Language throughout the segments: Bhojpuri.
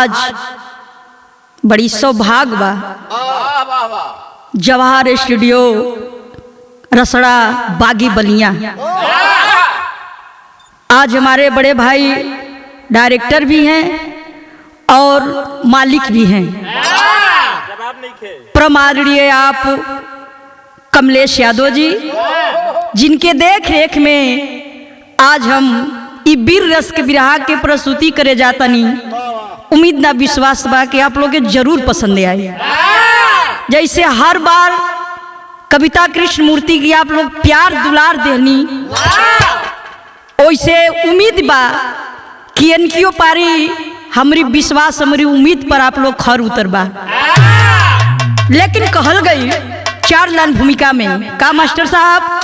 आज बड़ी सौभाग्य बा, जवाहर स्टूडियो रसड़ा बागी बलिया। आज हमारे बड़े भाई डायरेक्टर भी हैं और मालिक भी हैं। प्रमाणीय आप कमलेश यादव जी, जिनके देख रेख में आज हम वीर रस के बिरहा के प्रस्तुति करे जातनी। उम्मीद ना विश्वास बा कि आप लोग जरूर पसंद आए। जैसे हर बार कविता कृष्ण मूर्ति की आप लोग प्यार दुलार देनी, वैसे उम्मीद बा कि इनकी पारी हमारी विश्वास हमारी उम्मीद पर आप लोग खर उतर बा। लेकिन कहल गई 4 लाइन भूमिका में का मास्टर साहब,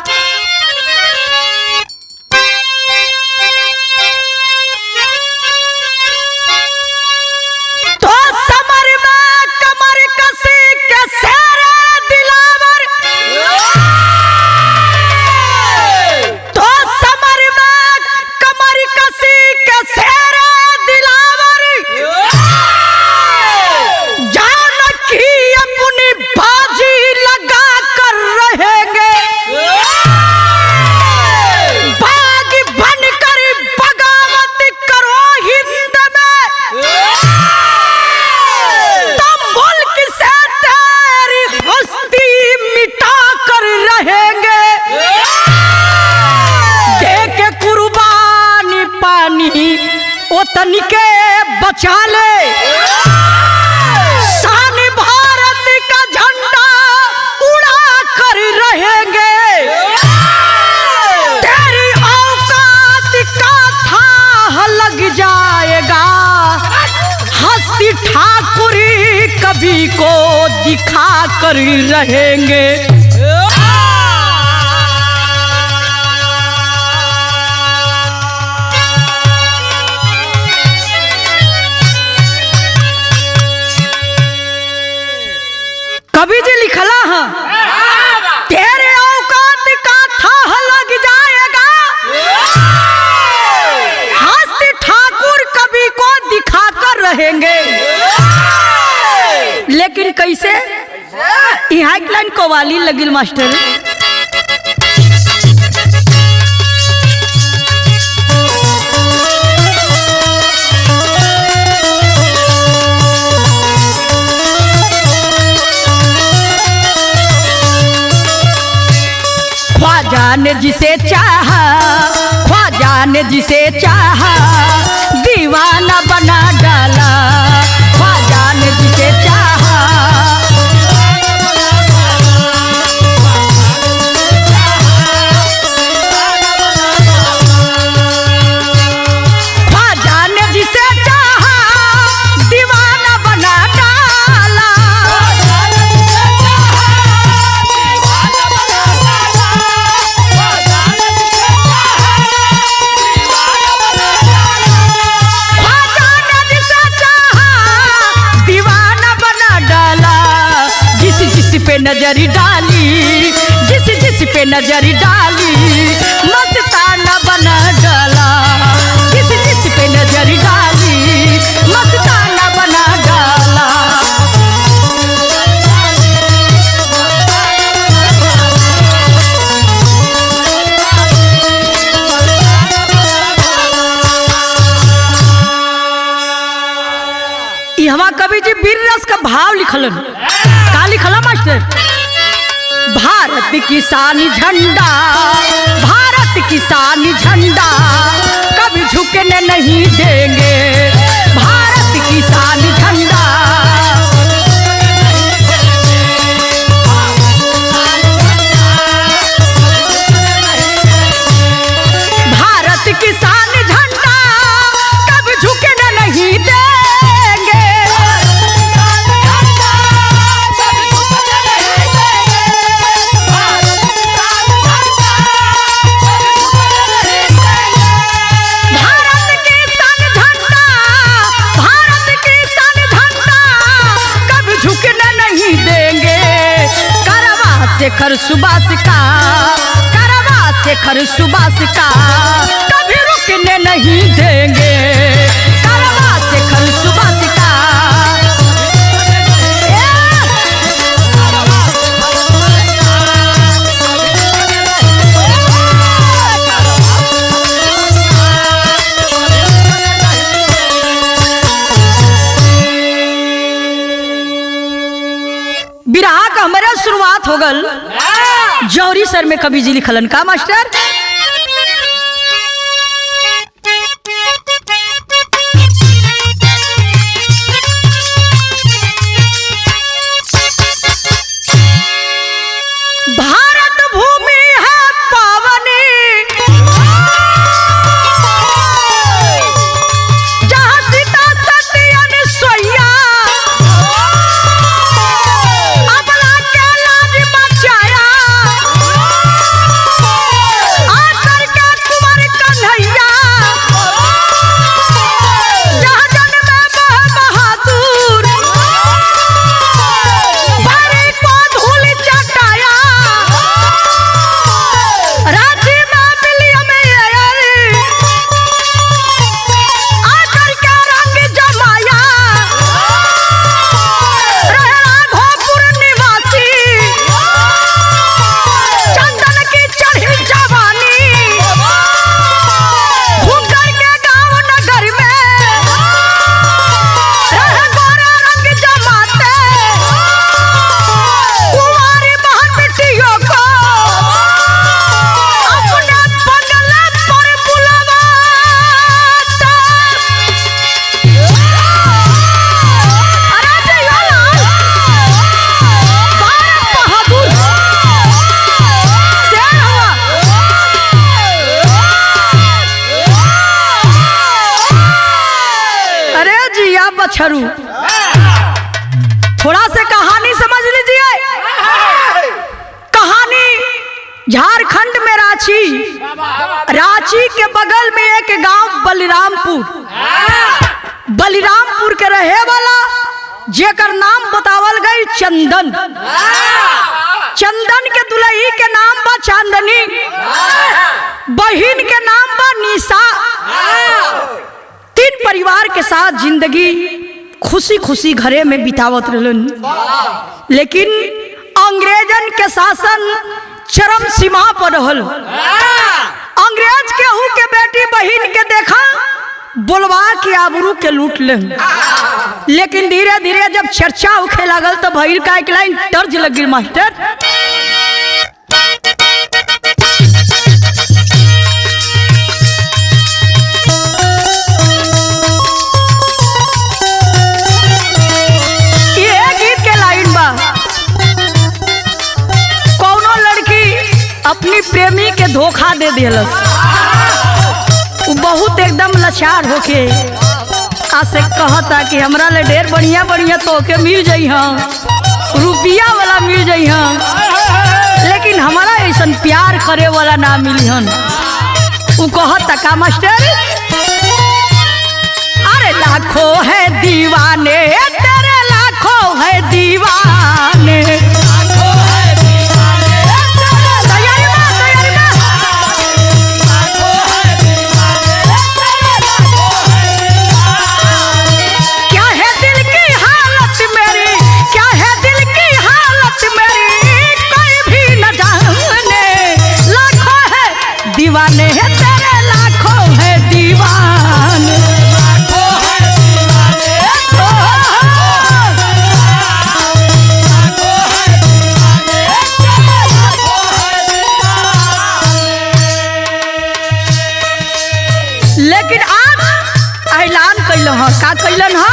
तनिके बचा ले शान भारत का झंडा उड़ा कर रहेंगे। तेरी औकात का था लग जाएगा, हस्ती ठाकुरी कभी को दिखा कर रहेंगे। कवि जी लिखला है, तेरे औकात का था लग जाएगा, हस्ती ठाकुर कवि को दिखाकर रहेंगे। लेकिन कैसे यहाँ एक लाइन कवाली लगिल मास्टर, ख्वाजा ने जिसे चाहा, ख्वाजा ने जिसे चाहा दीवाना बना डाला। ख्वाजा ने जिसे चाहा, ख्वाजा ने जिसे चाहा दीवाना बना डाला। पे नजर डाली, जिस पे नजर डाली मस्ताना बना डाला। जिस पे नजर डाली मस्ताना बना डाला। यहाँ कवि जी वीर रस का भाव लिखलन, का लिखला मास्टर, भारत किसान झंडा, भारत किसान झंडा कभी झुकने नहीं देंगे। भारत किसान झंडा, भारत किसान झंडा कभी झुकने नहीं देंगे। शेखर सुभाष का, करवा शेखर सुभाष का कभी रुकने नहीं देंगे। करवा शेखर सुभाष का हो गल जौहरी सर में कवि जी लिखलन का मास्टर। भारत भूमि है पावनी जहाँ सीता सती अनसुईया अबला के लाज बचाया आकर के कुंवर कन्हैया जहाँ जन्मे बहादुर बारी को धूल चटाया रांची में विलियम आकर के रंग जमाया राघोपुर निवासी चंदन की चढ़ी जवानी घूमकर के गांव नगर में गोरा रंग जमाते कुंवारी बहन बेटियों को अपने बंगले पर बुलवाता। अरे जिया लाल, भारत बहादुर शेर हुआ। अरे जिया बछरू, थोड़ा से कहानी समझ लीजिए। कहानी झारखंड में रांची के बगल में एक गांव बलिरामपुर के रहे वाला जेकर नाम बतावल गई चंदन। चंदन के दुल्ही के नाम बा चांदनी, बहिन के नाम बा निशा। तीन परिवार के साथ जिंदगी खुशी खुशी घरे में बितावत रहलन, लेकिन अंग्रेजन के शासन चरम सीमा पर रहल। अंग्रेज केहू के बेटी बहिन के देखा बोलवा के आबरू के लूट ले। लेकिन धीरे धीरे जब चर्चा होखे लागल तो भइल का एक लाइन तर्ज लग गई मास्टर। ये गीत के लाइन बा, कौनो लड़की अपनी प्रेमी के धोखा दे दिलस, बहुत एकदम लाचार होके आसे कहता कि हमरा ले ढेर बढ़िया बढ़िया तोके मिल जाई हाँ, रुपया वाला मिल जाई हाँ, लेकिन हमारा ऐसा प्यार करे वाला ना मिली हन। उ कहता का मास्टर, अरे लाखों है दीवाने तेरे, लाखों है दीवाने। क्या है दिल की हालत मेरी, क्या है दिल की हालत मेरी, कोई भी न जाने। लाखों है दीवाने है तेरे, लाखों है दीवाने। लेकिन आज ऐलान कैल का कैलन ह,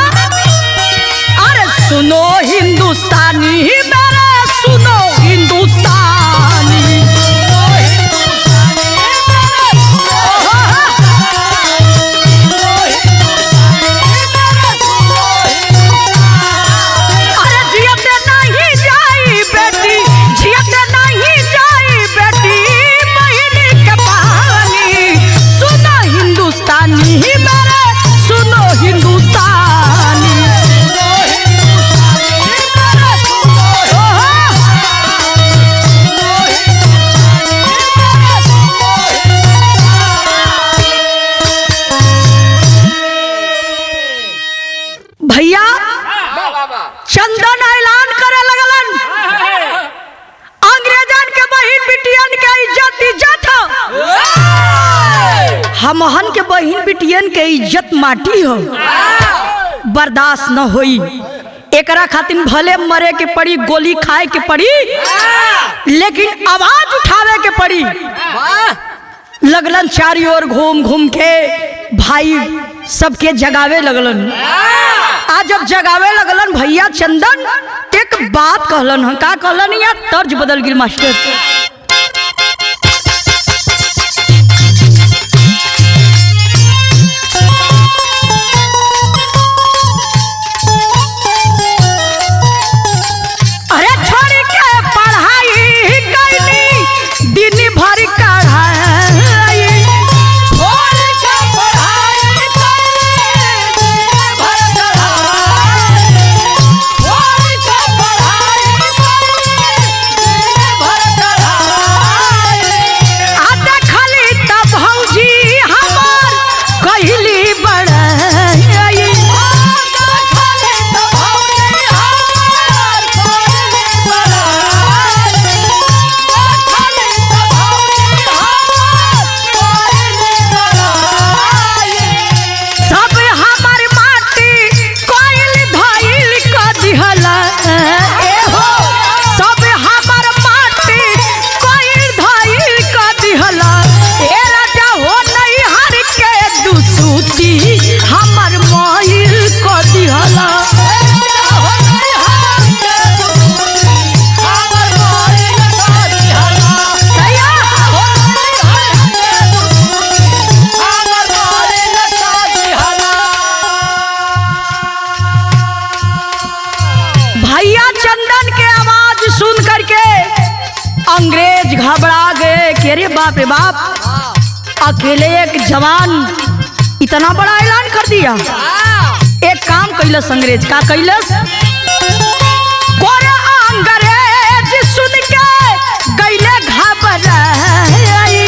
अरे सुनो हिंदुस्तानी मेरे, सुनो हिंदुस्तानी। अरे जियते नहीं जाई बेटी, जियते नहीं जाई बेटी बहिन के पानी। सुनो हिंदुस्तानी मेरे, सुनो हिंदुस्तानी। भैया चंदन ऐलान करे लगलन, अंग्रेजन के बहिन बिटियन के इज्जत हमहन के बहिन बिटियन के इज्जत माटी हो, बर्दाश्त न होई। एकरा खातिर भले मरे के पड़ी, गोली खाए के पड़ी, लेकिन आवाज उठावे के पड़ी। लगलन चारी ओर घूम घूम के भाई सबके जगावे लगलन। आज जब जगावे लगलन भैया चंदन एक बात कहलन, का कहलन, या तर्ज बदल गिल मास्टर। अंग्रेज घबरा गए कि अरे बाप रे बाप, अकेले एक जवान इतना बड़ा ऐलान कर दिया। एक काम कैलस अंग्रेज, का कैलस, अंग्रेज सुन के गईले घबराई।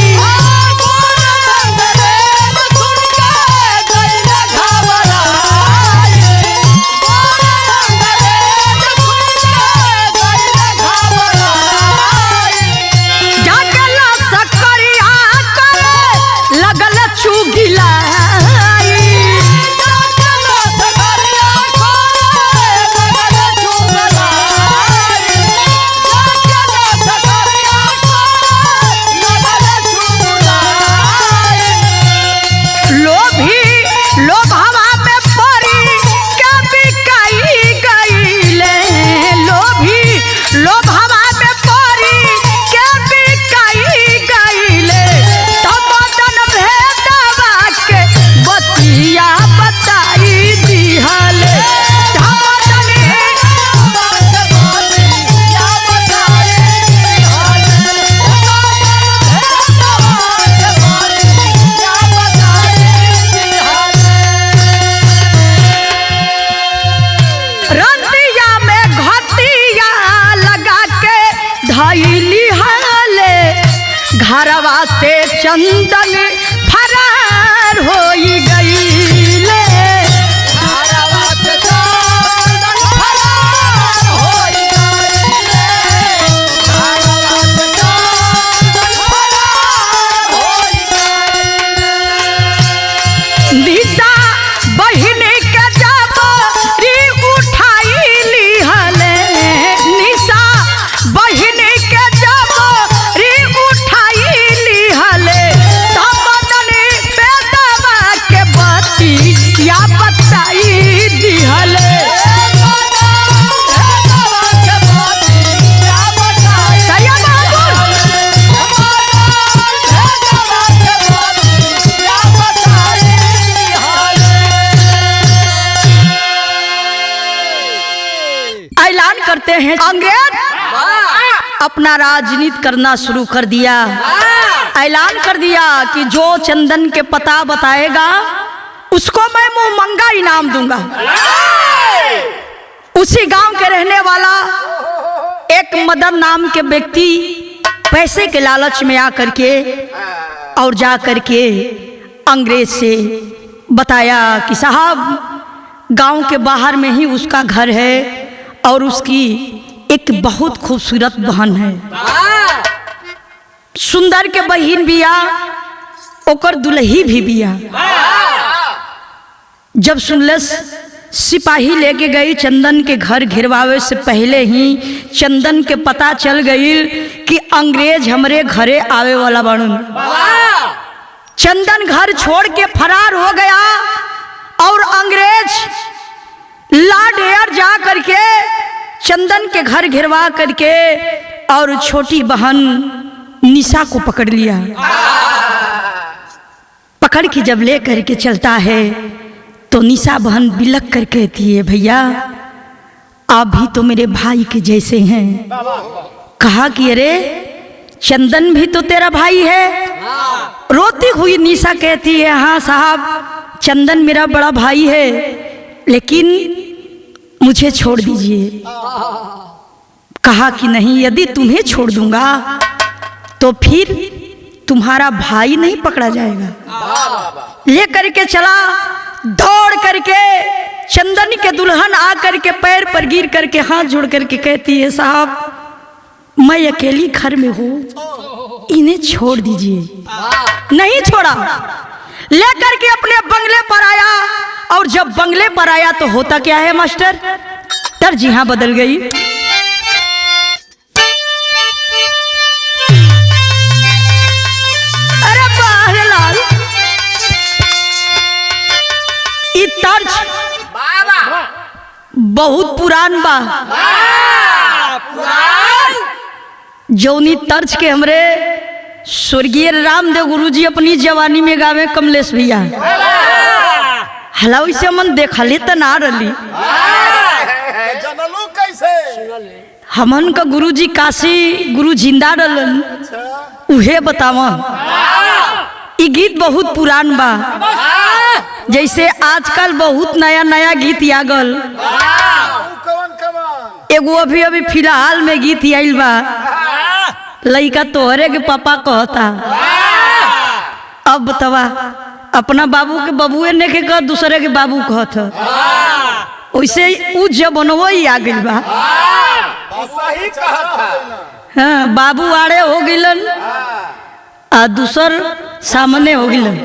घरवा से चंदन फरार हो गईले। घरवा से चंदन फरार हो गईले। घरवा से चंदन फरार हो गईले। निशा बहिन के जबरी उठाई लिहले। निशा बहिन के जबरी या बताई दिहले। ऐलान करते हैं अंग्रेज अपना राजनीति करना शुरू कर दिया। ऐलान कर दिया कि जो चंदन के पता बताएगा उसको मैं मुंह मंगा इनाम दूंगा। उसी गांव के रहने वाला एक मदन नाम के व्यक्ति पैसे के लालच में आकर के और जा कर के अंग्रेज से बताया कि साहब गांव के बाहर में ही उसका घर है और उसकी एक बहुत खूबसूरत बहन है। सुंदर के बहिन बिया, ओकर दुल्ही भी बिया। जब सुनलस सिपाही लेके गई चंदन के घर। घिरवावे से पहले ही चंदन के पता चल गई कि अंग्रेज हमरे घरे आवे वाला बनन। चंदन घर छोड़ के फरार हो गया और अंग्रेज लाडेर जा करके चंदन के घर घिरवा करके और छोटी बहन निशा को पकड़ लिया। पकड़ के जब ले करके चलता है तो निशा बहन बिलक कर कहती है, भैया आप भी तो मेरे भाई के जैसे हैं। कहा कि अरे चंदन भी तो तेरा भाई है। रोती हुई निशा कहती है, हाँ साहब चंदन मेरा बड़ा भाई है, लेकिन मुझे छोड़ दीजिए। कहा कि नहीं, यदि तुम्हें छोड़ दूंगा तो फिर तुम्हारा भाई नहीं पकड़ा जाएगा। ले करके चला, दौड़ करके चंदन के दुल्हन आ करके पैर पर गिर करके हाथ जोड़ करके कहती है, साहब मैं अकेली घर में हूँ, इन्हें छोड़ दीजिए। नहीं छोड़ा, लेकर के अपने बंगले पर आया। और जब बंगले पर आया तो होता क्या है मास्टर, तर्ज यहाँ बदल गई। अरे बाहर लाल, ये तर्ज बहुत पुरान बा। जौनी तर्ज के हमरे स्वर्गीय रामदेव गुरुजी अपनी जवानी में गावे कमलेश भैया। हलावी से मन देखले त ना रली। हमन का गुरुजी काशी गुरु जिंदा रहलन, उहे बतावा। ई गीत बहुत पुरान बा, जैसे आजकल बहुत नया नया गीत आ गल। एगो अभी अभी फिलहाल में गीत आइल बा, लइका तोहरे के पापा कहता। अब बतावा, अपना बाबू के बबुए ने के कह, दूसरे के बाबू कहत। वैसे उ जबनवो ही आ गइल बा। हाँ, बाबू आड़े हो गिलन आ दूसर सामने हो गिलन।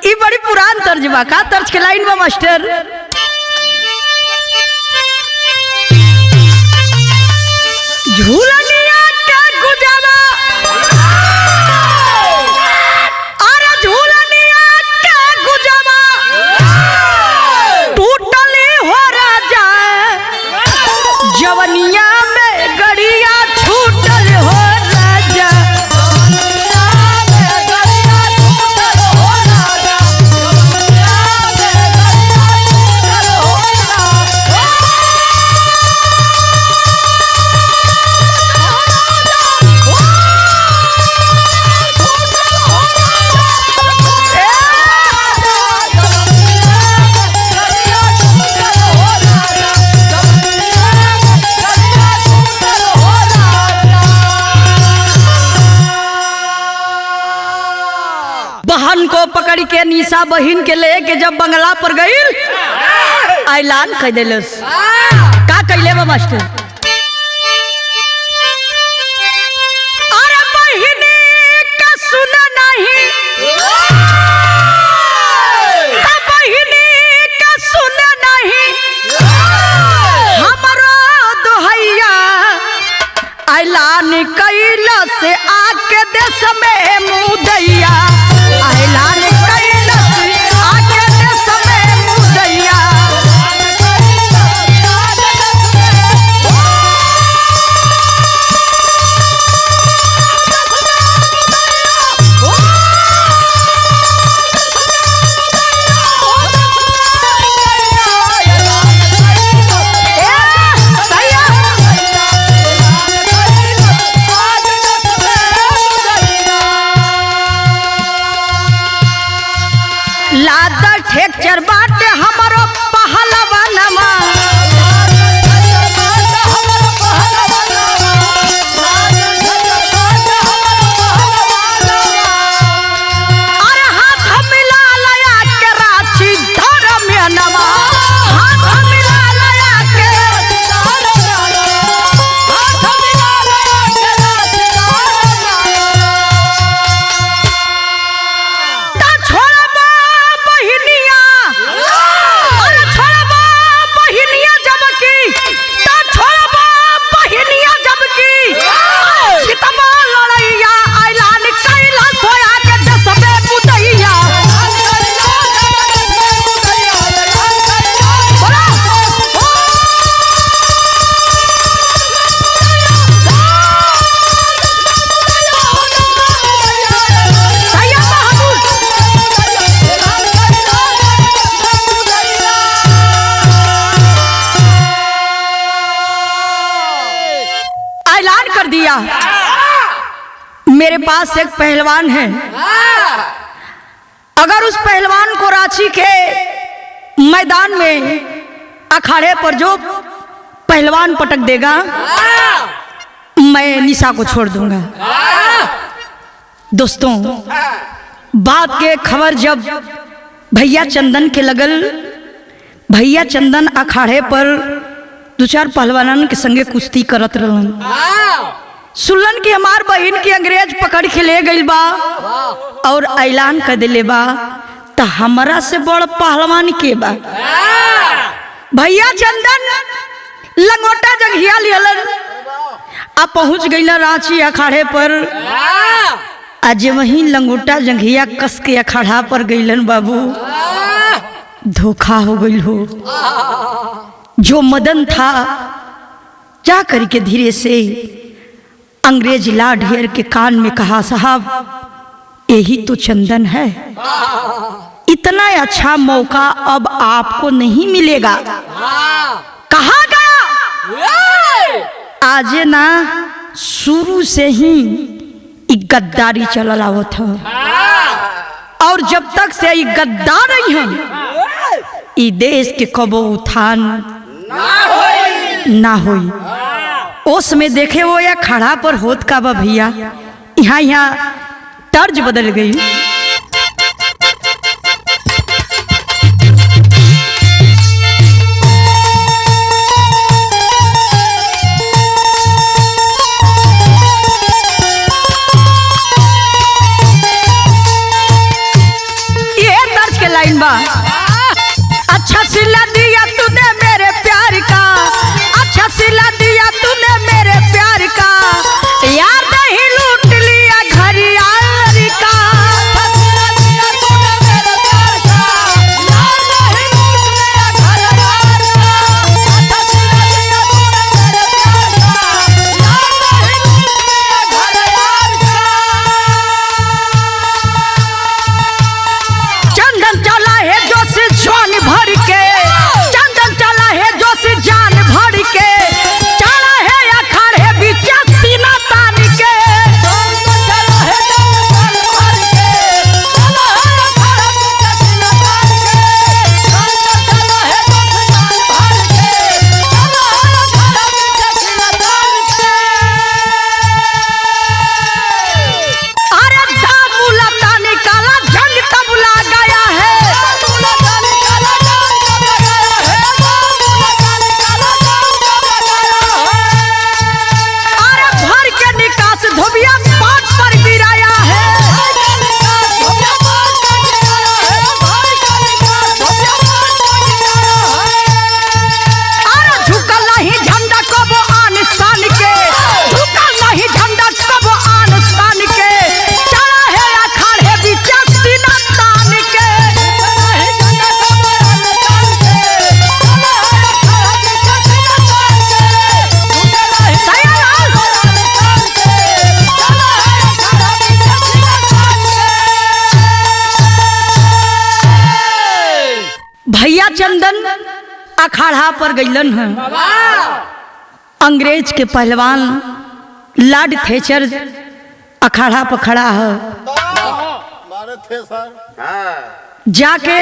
ई बड़ी पुरान तर्ज बा। का तर्ज के लाइन बा मास्टर, झूलनिया के गुजावा, अरे झूलनिया के गुजावा टूटली हो राजा, जवनिया में गड़िया छूटल हो राजा। बहन को पकड़ के निशा बहन के लेके जब बंगला पर गई, ऐलान कह दिलस। का कैले बा मास्टर, अरे बहिनी का सुन नहीं, बहिनी का सुन नहीं, हमारा दोहैया ऐलान कैला से आके देश में मुदैया। ऐलान कैला से आके देश में मुदैया। लादा ठेक्चर बाटे हमारो पहलवानमा, अरे हाथ मिला लया के राची धर्मनमा, हाथ मिला लया के, हाथ मिला लया के राची ता छोड़ा बहिनिया, अरे दिया, मेरे पास एक पहलवान है, अगर उस पहलवान को रांची के मैदान में अखाड़े पर जो पहलवान पटक देगा मैं निशा को छोड़ दूंगा। दोस्तों, बात के खबर जब भैया चंदन के लगल, भैया चंदन अखाड़े पर दो चार पहलवानन के संगे कुश्ती करत रहलन। सुनलन कि हमार बहन की अंग्रेज पकड़ के ले गई बा और ऐलान कर दिले बा, तो हमारा से बड़ पहलवान के बा। भैया चंदन लंगोटा जंघिया लियलन, आ पहुंच गई रांची अखाड़े पर। आज वहीं लंगोटा जंघिया कस के अखाड़ा पर गईलन बाबू, धोखा हो गई हो। जो मदन था जा करके धीरे से अंग्रेज ला ढेर के कान में कहा, साहब यही तो चंदन है, इतना अच्छा मौका अब आपको नहीं मिलेगा। कहा गया आज ना शुरू से ही गद्दारी चलल आवत है, और जब तक से ये गद्दार नहीं हम ई देश के कबो उत्थान ना होई। उस में देखे वो या खड़ा पर होत का बा भैया, यहाँ यहाँ तर्ज बदल गई। अच्छा सिला दिया तूने मेरे प्यार का, अच्छा सिला दिया तूने मेरे प्यार का, यार नहीं लूट लिया घर यार का। चंदन चला है जो से जान भर के, चंदन चला है जो से जान भर के, चला है अखाड़े बीच सीना तान के। चंदन चला है जान भर के, चला है अखाड़े बीच सीना तान के, चंदन चला है जान भर के, चला है अखाड़े बीच सीना तान के। अरे दामुला ताने काला जंग तबला गया है, धोबिया पाट पर गिराया है। अरे झुकल नहीं झंडा कबो आन शान के, झुकल नहीं झंडा कबो आन शान के, चला है अखाड़े बीच सीना तान के। भैया चंदन अखाड़ा पर गईलन है, अंग्रेज के पहलवान लॉर्ड थेचर अखाड़ा पर खड़ा है। जाके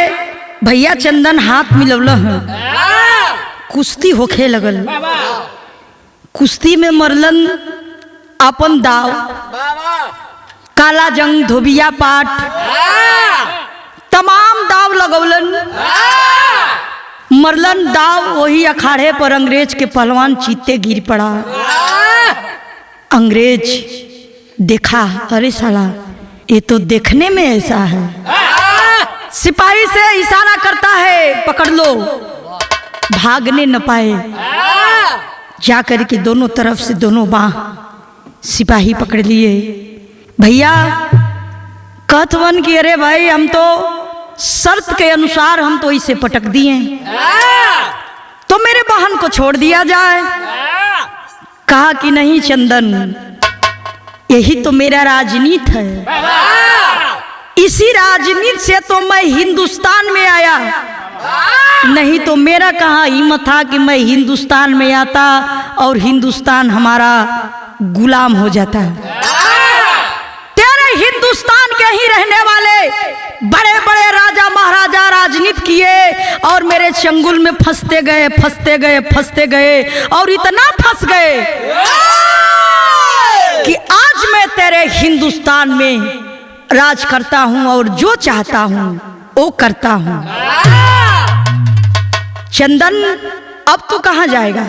भैया चंदन हाथ मिलवल है, कुश्ती होखे लगल। कुश्ती में मरलन अपन दाव, काला जंग, धोबिया पाट, तमाम दाव लगौलन। मरलन दाव वही अखाड़े पर अंग्रेज के पहलवान चीते गिर पड़ा। अंग्रेज देखा, अरे साला ये तो देखने में ऐसा है। सिपाही से इशारा करता है, पकड़ लो। भागने न पाए, जाकर के दोनों तरफ से दोनों बाह सिपाही पकड़ लिए। भैया कहतवन कि अरे भाई हम तो शर्त के अनुसार हम तो इसे पटक दिए, तो मेरे बहन को छोड़ दिया जाए। कहा कि नहीं चंदन, यही तो मेरा राजनीति है, इसी राजनीति से तो मैं हिंदुस्तान में आया, नहीं तो मेरा कहाँ हिम्मत था कि मैं हिंदुस्तान में आता और हिंदुस्तान हमारा गुलाम हो जाता है। तेरे हिंदुस्तान के ही रहने वाले बड़े बड़े राजा महाराजा राजनीति किए और मेरे चंगुल में फंसते गए फंसते गए फंसते गए और इतना फंस गए कि आज मैं तेरे हिंदुस्तान में राज करता हूं और जो चाहता हूं वो करता हूं। चंदन अब तू कहाँ जाएगा?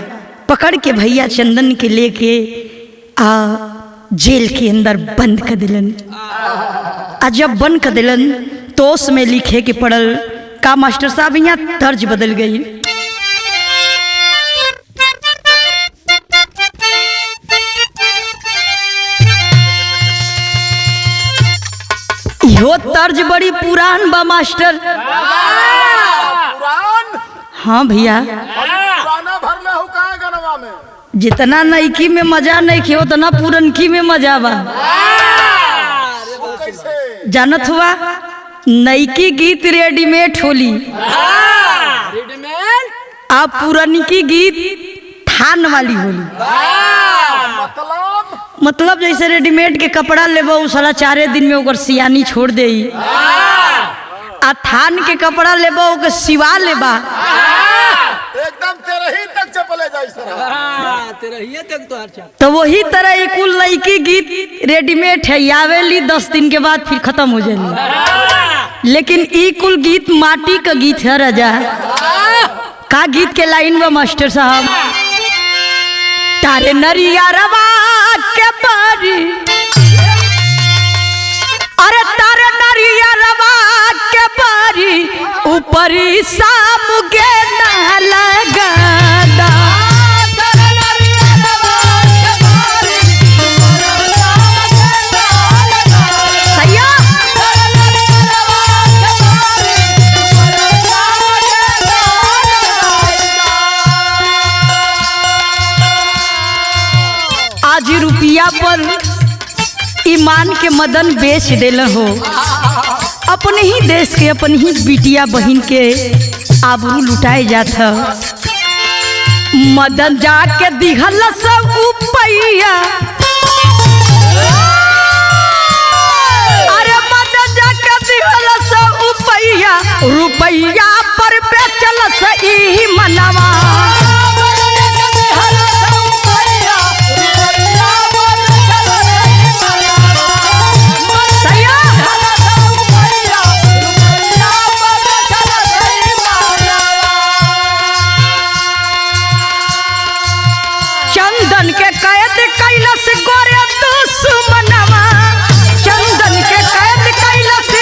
पकड़ के भैया चंदन के लेके जेल के अंदर बंद कर दिलन। जब बंद कर दिलन तो उसमें लिखे के पड़ल का मास्टर साहब यहाँ तर्ज बदल गई। यो तर्ज बड़ी पुरान बा मास्टर। हाँ भैया, जितना नईकी में मजा नहीं खे उतना पुरनकी में मजा बा। जानत हुआ नईकी गीत रेडीमेड होली आप पुरनकी गीत थान वाली होली। मतलब जैसे रेडीमेड के कपड़ा लेबो उ साला 4 दिन में ओकर सियानी छोड़ दे, आ थान के कपड़ा लेबो ओकर सिवा लेबा एकदम तेरही तक चपले जाई सर। तेरही तक तो अच्छा। तो वही तरह कुल नईकी गीत रेडीमेड है, आवेली 10 दिन के बाद फिर खत्म हो जाएगी। लेकिन ई कुल गीत माटी का गीत है राजा। का गीत के लाइन बा मास्टर साहब? तारे नरिया रवा के बारी, अरे तारे नरिया रवा के बारी ऊपरी शाम के ना लगादा। आज रुपया पर ईमान के मदन बेच देल हो। अपने ही देश के अपन ही बिटिया बहन के आबरू लुटाए जात है। मदन जाके दिहल सब रुपया, अरे मदन जाके दिहल सब रुपया, रुपया पर बेचल सही मनवा। चंदन के कैद कैलस गोरे दुश्मनवा, चंदन के कैद कैलस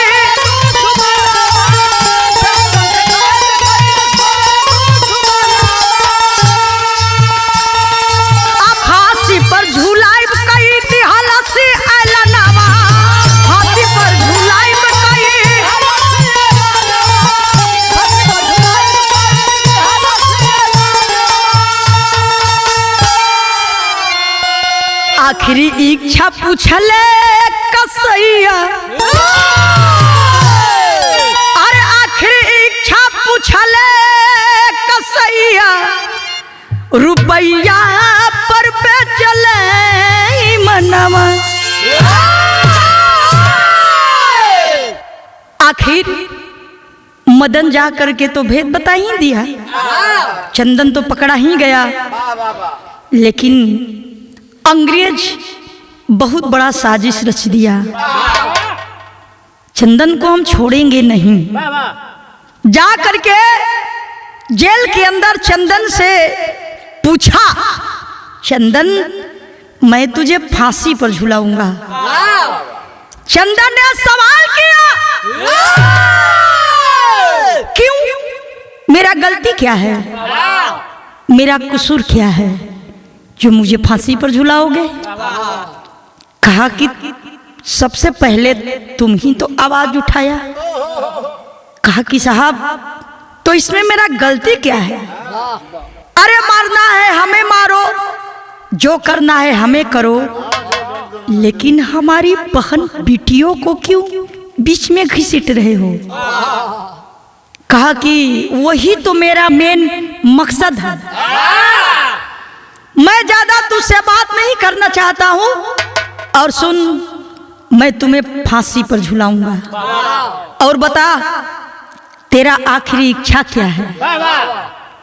फांसी पर झूलाइब कई दिहलस ऐलनवा, फांसी पर झूलाइब कई। आखिरी इच्छा पूछले कसैया, अरे आखिरी इच्छा पूछले कसैया, रुपया पर बेचले मनवा। आखिर मदन जा करके तो भेद बता ही दिया, चंदन तो पकड़ा ही गया, लेकिन अंग्रेज बहुत बड़ा साजिश रच दिया। चंदन को हम छोड़ेंगे नहीं। जा करके जेल के अंदर चंदन से पूछा, चंदन मैं तुझे फांसी पर झुलाऊंगा। चंदन ने सवाल किया, क्यों? मेरा गलती क्या है, मेरा कसूर क्या है जो मुझे फांसी पर झुलाओगे? कहा कि सबसे पहले तुम ही तो आवाज उठाया। कहा कि साहब तो इसमें मेरा गलती क्या है? अरे मारना है हमें मारो, जो करना है हमें करो, लेकिन हमारी बहन बिटियों को क्यों बीच में घसीट रहे हो? कहा कि वही तो मेरा मेन मकसद है। मैं ज्यादा तुझसे बात नहीं करना चाहता हूँ, और सुन, मैं तुम्हें फांसी पर झुलाऊंगा। और बता तेरा आखिरी इच्छा क्या है?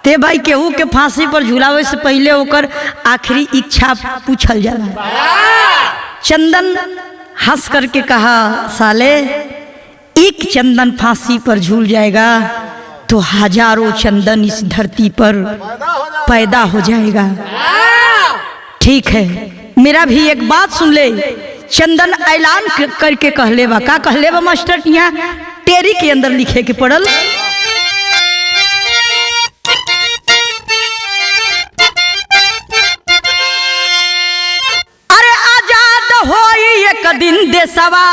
ते भाई केहू के फांसी पर झुलावे से पहले होकर आखिरी इच्छा पूछल जाला। चंदन हंस करके कहा, साले एक चंदन फांसी पर झूल जाएगा तो हजारों चंदन इस धरती पर पैदा हो जाएगा। ठीक है, मेरा भी एक बात सुन ले। चंदन ऐलान करके कहले बा, का कहले बा मास्टर? यहाँ टेरी के अंदर लिखे के पड़ल, अरे आजाद होई एक दिन देशवा,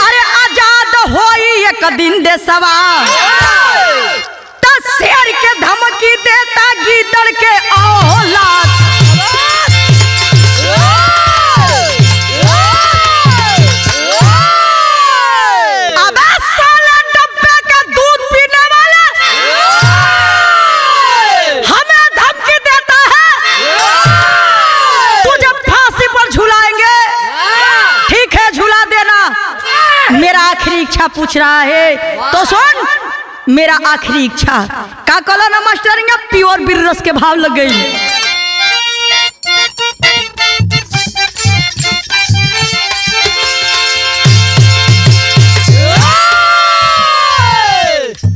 अरे आजाद होई एक दिन देशवा, तो शेर के धमकी देता गीदड़ के औलाद। अबे साले डब्बे के दूध पीने वाले हमें धमकी देता है, तुझे फांसी पर झुलाएंगे। ठीक है, झुला देना। मेरा आखिरी इच्छा पूछ रहा है तो सुन, मेरा आखिरी इच्छा का कहला ना मास्टर? यहाँ प्योर बीर रस के भाव लग गई।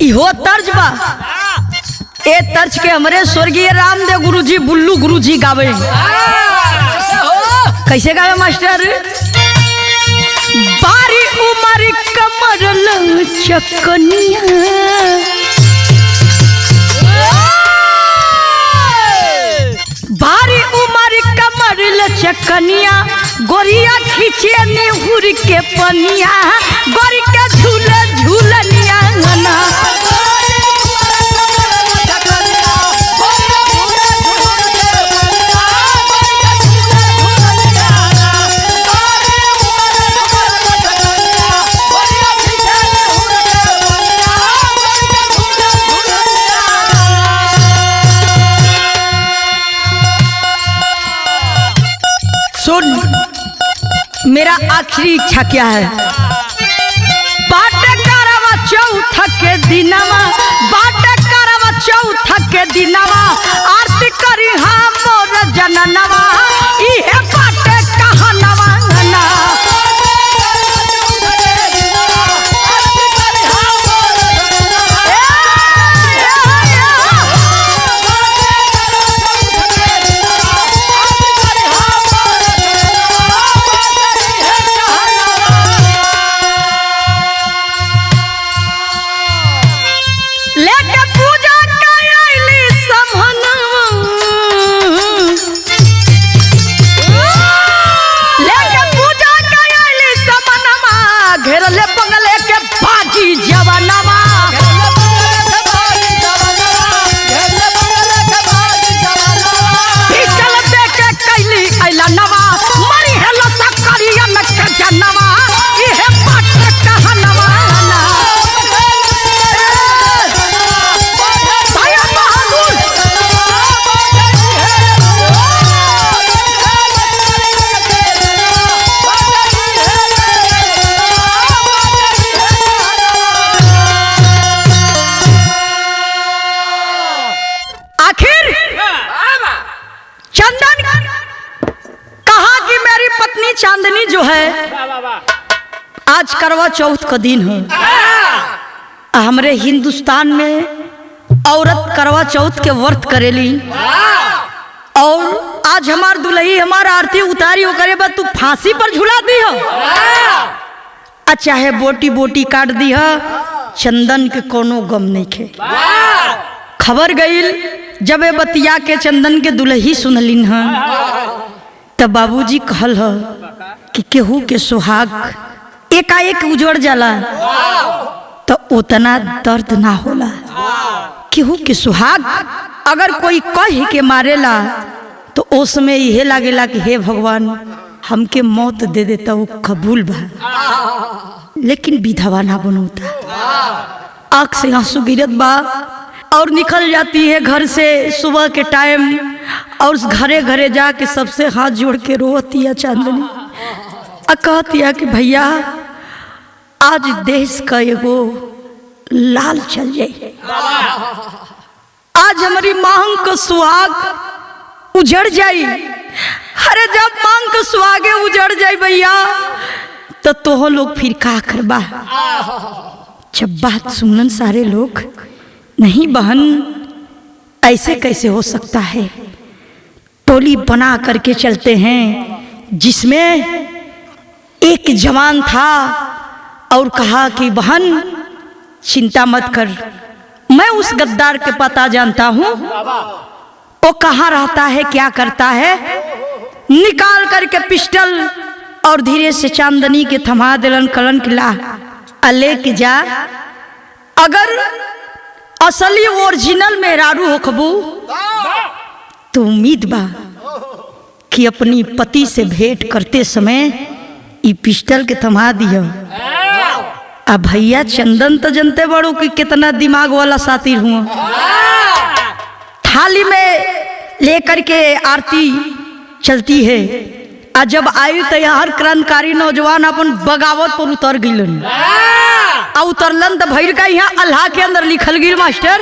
इहो तर्ज बा, ए तर्ज के हमरे स्वर्गीय रामदेव गुरुजी, बुल्लू गुरुजी गावे। कैसे गावे मास्टर? बारी उमर कमर लचकनिया, बारी उमर कमर लचकनिया, गोरिया खींचे निहुर के पनिया, गोरी के झूले झूलनिया ना। सुन, मेरा आखिरी इच्छा क्या है? बाटे करवा चौथ के दिनवा, बाटे करवा चौथ के दिनवा, आरती करी हाँ मोर जननवा, इहे बाटे कहनवा ना। चांदनी जो है, आज करवा चौथ का दिन है। हमरे हिंदुस्तान में औरत करवा चौथ के व्रत करेली, और आज हमार दुल्ही हमार आरती उतारी हो करे बा, तू फांसी पर झुला दी हो। अच्छा है, बोटी बोटी काट दी है, चंदन के कोनो गम नहीं खे। खबर गईल जब बतिया के चंदन के दुल्ही सुनलिन है, तब बाबूजी कहल ह कि केहू के सुहाग एकाएक उजड़ जाला तो उतना दर्द ना होला। केहू के सुहाग अगर कोई कह के मारेला तो उसमें यह लागेला कि हे भगवान हमके मौत दे देता, वो कबूल बा, लेकिन विधवा ना बनोता। आँख से आंसू गिरत बा और निकल जाती है घर से सुबह के टाइम और उस घरे घरे जाके सबसे हाथ जोड़ के रोती है चांदनी। कहती है कि भैया आज देश का एगो लाल चल जाए, आज हमारी मांग का सुहाग उजड़ जाई। अरे जब मांग का सुहागे उजड़ जाए भैया तो तोह लोग फिर का करबा। जब बात सुनन सारे लोग, नहीं बहन ऐसे कैसे हो सकता है। टोली बना करके चलते हैं जिसमें एक जवान था और कहा कि बहन चिंता मत कर, मैं उस गद्दार के पता जानता हूँ, वो कहाँ रहता है क्या करता है। निकाल करके पिस्टल और धीरे से चांदनी के थमा दिलन कलन किला अले के जा। अगर असली ओरिजिनल मेहरारू होखबू तो उम्मीद बा कि अपनी पति से भेंट करते समय ई पिस्टल के थमा दियो। अब भैया चंदन तो जनते बड़ो कि कितना दिमाग वाला साथी हुआ। थाली में लेकर के आरती चलती है। और जब आई तो हर क्रांतिकारी नौजवान अपन बगावत पर उतर गिलन। और उतरलन तो भैर का यहाँ अल्लाह के अंदर लिखल गिल मास्टर।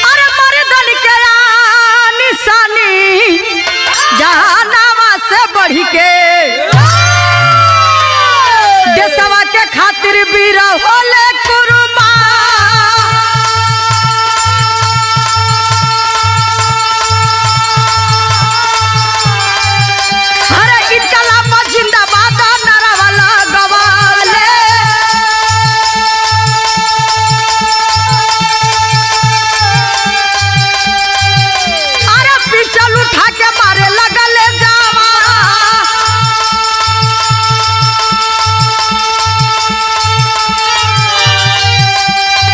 अरे मारे दल के निशानी जहानावा से बढ़ के देशवा के खातिर वीर होले कुर्बान। अरे इनकलाब जिंदाबाद नारा वाला गवाले। अरे पिस्टल उठा के मारे लगले जावा।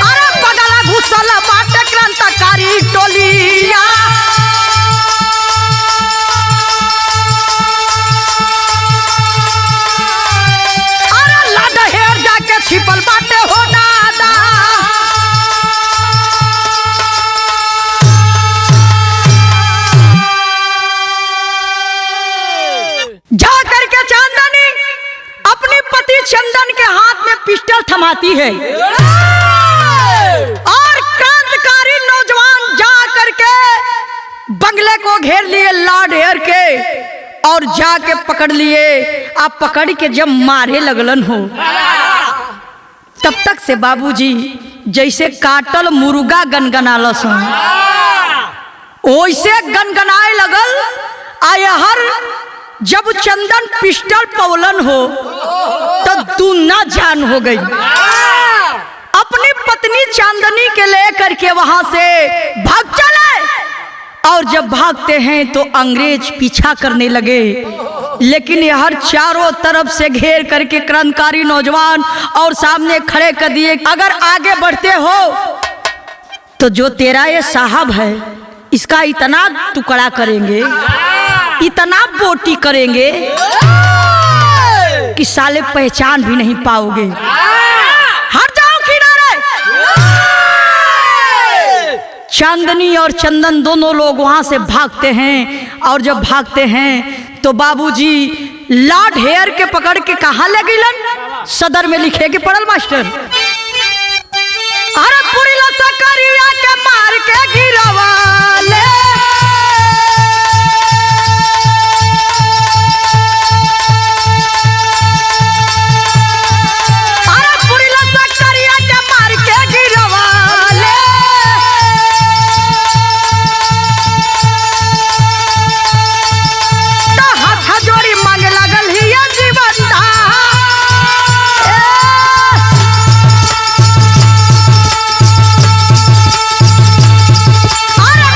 अरे बगला घुसल बाटे क्रांतिकारी टोलिया। अरे लाडहेर जाके छिपल बाटे हो दादा। जा करके चांदनी अपनी पति चंदन के हाथ में पिस्टल थमाती है और क्रांतिकारी नौजवान जा करके बंगले को घेर लिए लाडहेर के और जाके पकड़ लिए। आप पकड़ के जब मारे लगलन हो तब तक से बाबूजी जैसे काटल मुर्गा गनगनालस वैसे गनगनाए लगल। आय हर जब चंदन पिस्टल पवलन हो तो दूना जान हो गई। अपनी पत्नी चांदनी के लेकर के वहां से भाग चले और जब भागते हैं तो अंग्रेज पीछा करने लगे। लेकिन ये हर चारों तरफ से घेर करके क्रांतिकारी नौजवान और सामने खड़े कर दिए। अगर आगे बढ़ते हो तो जो तेरा ये साहब है इसका इतना टुकड़ा करेंगे, इतना बोटी करेंगे कि साले पहचान भी नहीं पाओगे। हट जाओ किनारे। चांदनी और चंदन दोनों लोग वहां से भागते हैं और जब भागते हैं तो बाबूजी लाडहेर के पकड़ के कहाँ ले गिलन? सदर में लिखे के पड़ल मास्टर। अरे पूरी लसकरिया के मार के गिरवाले। अरे पूरी लसकरिया के मार के गिरवाले। तो हाथ जोड़ी मांगे लगल ही ये जीवन दा। अरे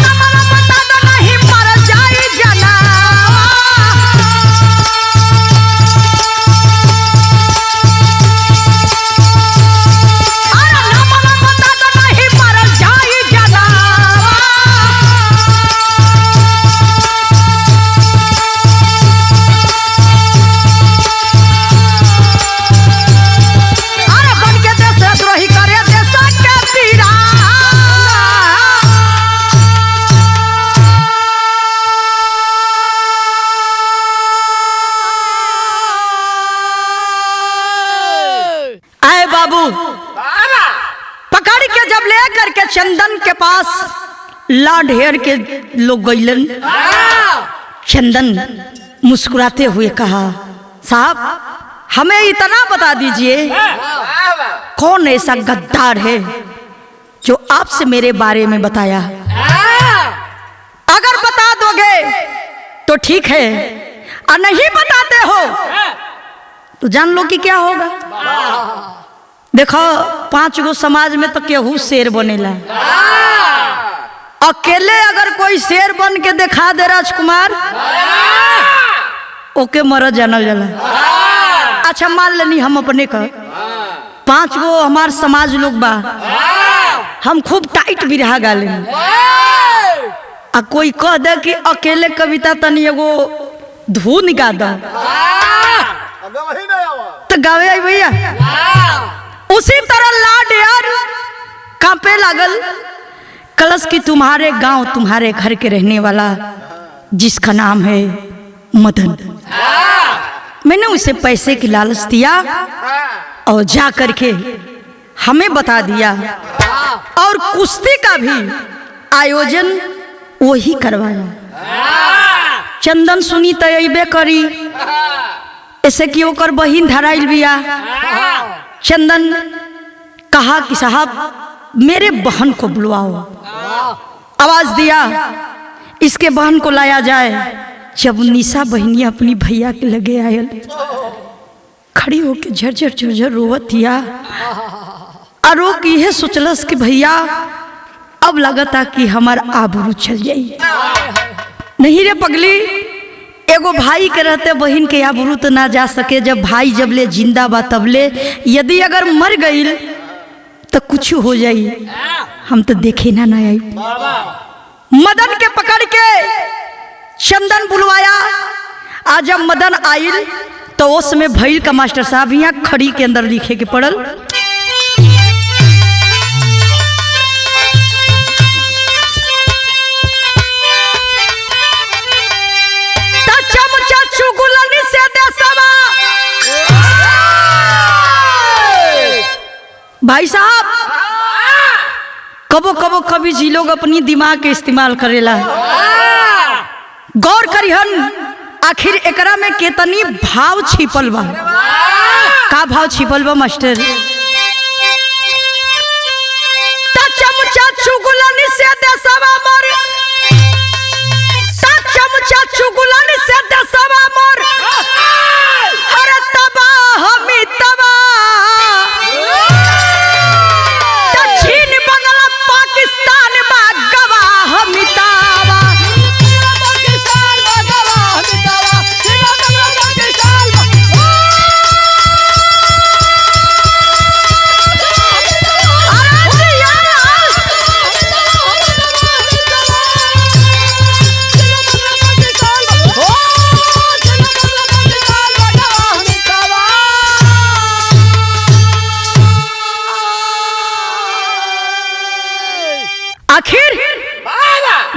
बाबू पकड़ के जब ले करके चंदन के पास ला ढेर के लोग गईलन। चंदन मुस्कुराते हुए कहा, साहब हमें इतना बता दीजिए कौन ऐसा गद्दार है जो आपसे मेरे बारे में बताया। अगर बता दोगे तो ठीक है, और नहीं बताते हो तो जान लो कि क्या होगा। देखो 5 गो समाज में तो केहू शेर बनेला, अकेले अगर कोई शेर बन के दिखा दे राजकुमार ओके मर जानल जाला। अच्छा मान लेनी हम अपने का 5 गो हमार समाज लोग बा, हम खूब टाइट बिरहा गाले आ कोई कह दे कि अकेले कविता तनी एगो धुन गा दो तो गावे आई भैया। उसी तरह लाड यार कांपे लागल। कलश की तुम्हारे गांव तुम्हारे घर के रहने वाला जिसका नाम है मदन, मैंने उसे पैसे की लालच दिया और जा करके हमें बता दिया और कुश्ती का भी आयोजन वही करवाया। चंदन सुनी तो अबे करी, ऐसे कि ओकर बहिन धराइल बिया। चंदन कहा कि साहब मेरे बहन को बुलवाओ। आवाज दिया इसके बहन को लाया जाए। जब निशा बहनी अपनी भैया के लगे आयल, खड़ी होके झरझर झरझर रोवत हिया। आरो की यह सोचलस कि भैया अब लगता कि हमार आबरू चल जाई। नहीं रे पगली, एगो भाई के रहते बहन के आबरू तो ना जा सके। जब भाई जब ले जिंदा बा तब ले, यदि अगर मर गई तो कुछ हो जाई, हम तो देखे ना आई। मदन के पकड़ के चंदन बुलवाया। आज जब मदन आयल तो उस समय भैल का मास्टर साहब यहाँ खड़ी के अंदर लिखे के पड़ल। भाई साहब कबो कबो कभी जी लोग अपनी दिमाग के इस्तेमाल करेला। गौर करिहन आखिर एकरा में केतनी भाव छिपल बा। का भाव छिपल बा मास्टर? चमचा चुगलन से देसवा मोर, चमचा चुगलन से देसवा मोर, हर तबा हमी तबा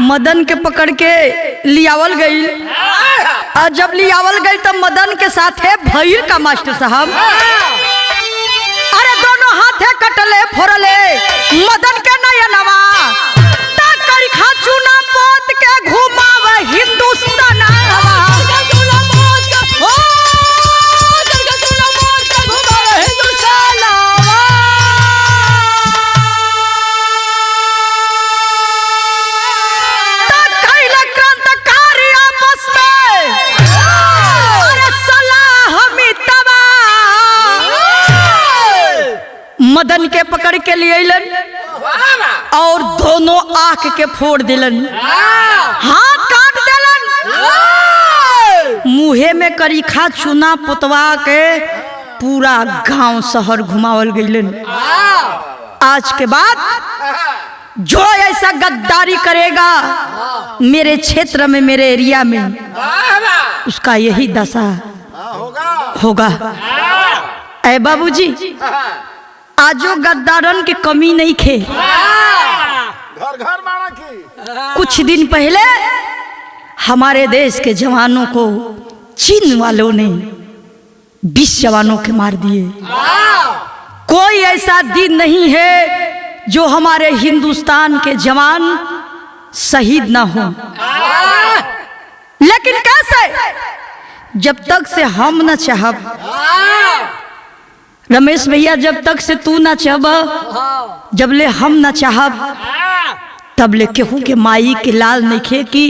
मदन के पकड़ के लियावल गई। और जब लियावल गई तब मदन के साथ है भैल का मास्टर साहब। अरे दोनों हाथे कटले फोड़ले मदन के नयनवा, ताकरी खा चूना पोत के घुमावे हिंदुस्तान। मदन के पकड़ के लिए और दोनों आंख के फोड़ दिलन, हाथ काट दिलन, मुहे में करीखा चूना पुतवा के पूरा गांव शहर घुमावल गईलन। आज के बाद जो ऐसा गद्दारी करेगा मेरे क्षेत्र में, मेरे एरिया में, उसका यही दशा होगा। ऐ बाबूजी आजो गद्दारन की कमी नहीं खे। घर घर मारा की। कुछ दिन पहले हमारे देश के जवानों को चीन वालों ने 20 जवानों के मार दिए। कोई ऐसा दिन नहीं है जो हमारे हिंदुस्तान के जवान शहीद ना हो। लेकिन कैसे? जब तक से हम न चाहब, रमेश भैया, जब तक से तू ना चाहब, जब ले हम ना चाहब, तब ले केहू के माई के लाल नइखे कि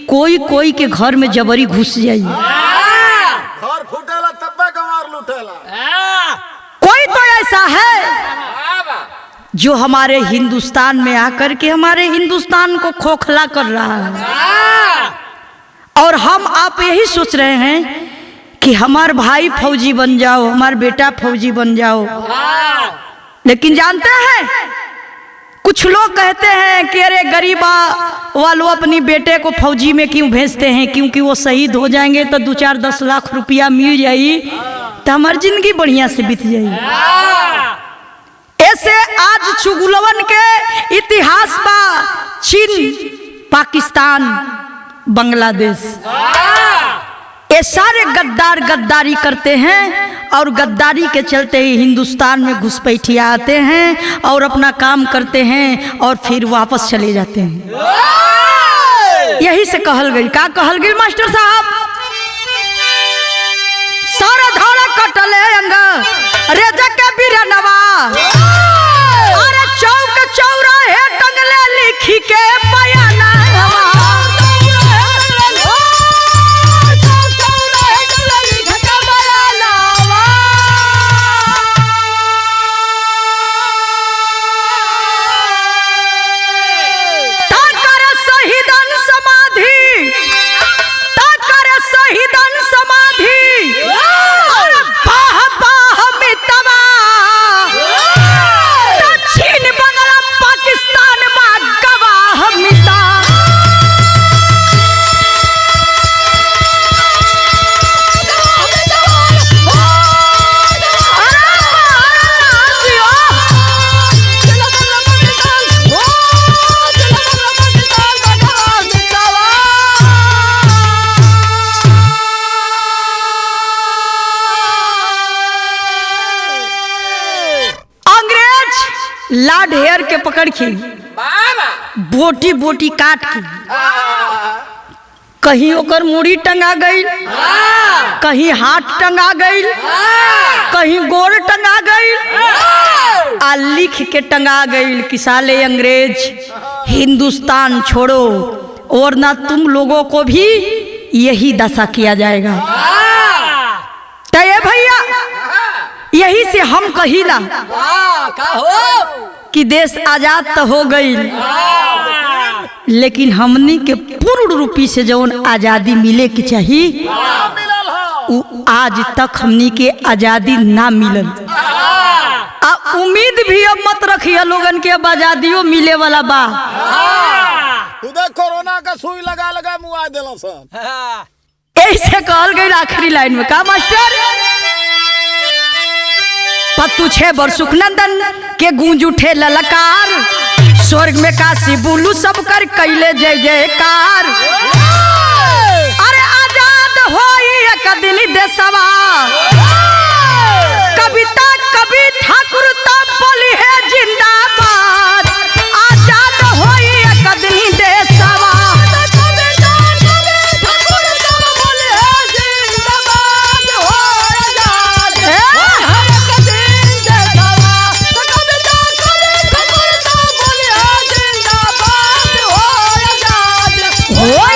कोई कोई के घर में जबरी घुस जाई। घर फूटेला तब्बे गंवार लूटेला। कोई तो ऐसा है जो हमारे हिंदुस्तान में आकर के हमारे हिंदुस्तान को खोखला कर रहा है। और हम आप यही सोच रहे हैं कि हमार भाई फौजी बन जाओ, हमार बेटा फौजी बन जाओ। लेकिन जानते हैं, कुछ लोग कहते हैं कि अरे गरीबा वालों अपनी बेटे को फौजी में क्यों भेजते हैं, क्योंकि वो शहीद हो जाएंगे तो 2-4-10 लाख रुपया मिल जाई तो हमारी जिंदगी बढ़िया से बीत जाई। ऐसे आज चुगलवन के इतिहास बा। चीन, पाकिस्तान, बांग्लादेश, ये सारे गद्दार गद्दारी करते हैं और गद्दारी के चलते ही हिंदुस्तान में घुसपैठिया आते हैं और अपना काम करते हैं और फिर वापस चले जाते हैं। यही से कहल गई, का कहल गई मास्टर साहब? सारा धौला कटले अंग रेजा के बिरनवा, अरे चौक चौराहे टंगले लिखी के बयाना। लाड हेयर के पकड़ के बोटी बोटी काट के कहीं ओकर मुड़ी टंगा गई, कहीं हाथ टंगा गई, कहीं गोड़ टंगा गई, आ लिख के टंगा गई कि साले अंग्रेज हिंदुस्तान छोड़ो और ना तुम लोगों को भी यही दशा किया जाएगा। तो ये भैया, यही से हम कहिला कि देश आजाद तो हो गई, लेकिन हमनी के पूर्ण रूपी से जौन आजादी मिले के चाहिए आज तक हमनी के आजादी ना मिलल। उम्मीद भी अब मत रखिए लोगन के अब आजादियों मिले वाला बा। उधर कोरोना का सुई लगा लगा मुआ देला सन। ऐसे कहल गई आखिरी लाइन में, का मास्टर? पत्तू 6 बर सुखनंदन के गूंज उठे ललकार, स्वर्ग में काशी बुलू सब कर कैले जय जयकार। अरे आजाद होई एक दिन देशवा, कविता कवि ठाकुर तब बोली है जिंदाबाद। आजाद होई एक दिन देशवा, हो